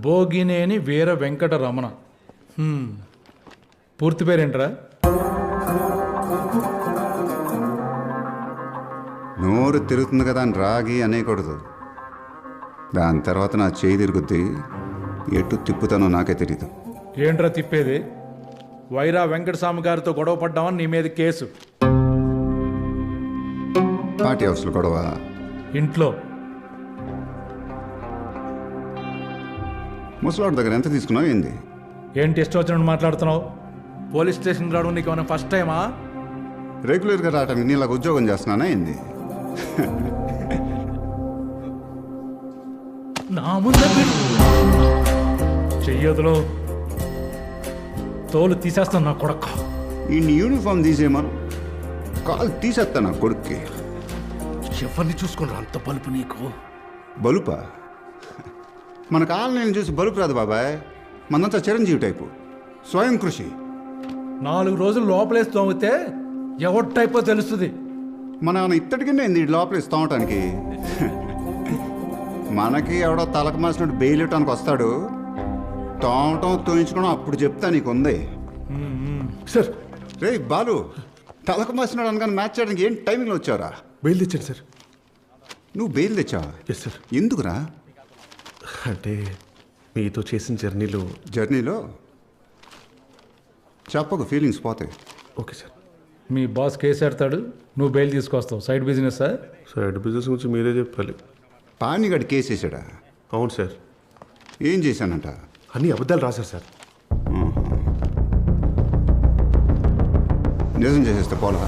భోగినేని వీర వెంకట రమణ. పూర్తి పేరేంట్రా? నోరు తిరుగుతుంది కదా అని రాగి అనేకూడదు. దాని తర్వాత నా చేయి తిరుగుద్ది, ఎటు తిప్పుతానో నాకే తెలియదు. ఏంట్రా తిప్పేది? వైరా వెంకటస్వామి గారితో గొడవ పడ్డామని నీ మీద కేసు. పార్టీ హౌస్లో గొడవ? ఇంట్లో. ముసలాడి దగ్గర ఎంత తీసుకున్నావు ఏంది? ఏంటి ఇష్టం వచ్చినట్టు మాట్లాడుతున్నావు? పోలీస్ స్టేషన్ రావడం నీకు ఏమైనా ఫస్ట్ టైమా? రెగ్యులర్గా రావటానికి నీలాగా ఉద్యోగం చేస్తున్నానా ఏంది? నా ముందు చెయ్యదులో తోలు తీసేస్తాను నా కొడక. ఈ యూనిఫామ్ తీసేయమను, కాలు తీసేస్తా నా కొడుక్కి. ఎవరిని చూసుకున్నా అంత బలుపు నీకు? బలుపా? మనకు ఆన్లైన్ చూసి బలుపు రాదు బాబాయ్. మనంతా చిరంజీవి టైపు, స్వయం కృషి. 4 రోజులు లోపలేసి తోమితే ఎవరి టైపో తెలుస్తుంది. మన ఇత్తడికినే ఏంది లోపల తోమటానికి? మనకి ఎవడో తలకు మాసినట్టు బెయిల్ ఇవ్వటానికి వస్తాడు, తోమటం తోయించుకోవడం అప్పుడు చెప్తా నీకుంది. సార్ రే బాలు, తలకు మాసినాడు అనగానే మ్యాచ్ చేయడానికి ఏం టైమింగ్లో వచ్చావురా? బెయిల్ తెచ్చాను సార్. నువ్వు బెయిల్ తెచ్చావా? Yes sir. ఎందుకురా? అంటే మీతో చేసిన జర్నీలో చెప్పకు, ఫీలింగ్స్ పోతాయి. Okay sir. మీ బాస్ కేసు ఎడతాడు, నువ్వు బెయిల్ తీసుకొస్తావు. Side business sir. Side business గురించి మీరే చెప్పాలి. పానిగడి కేసు వేసాడా? అవును సార్. ఏం చేశానంట? అన్ని అబద్ధాలు రాశారు సార్. నిజం చేసేస్తే పోలా.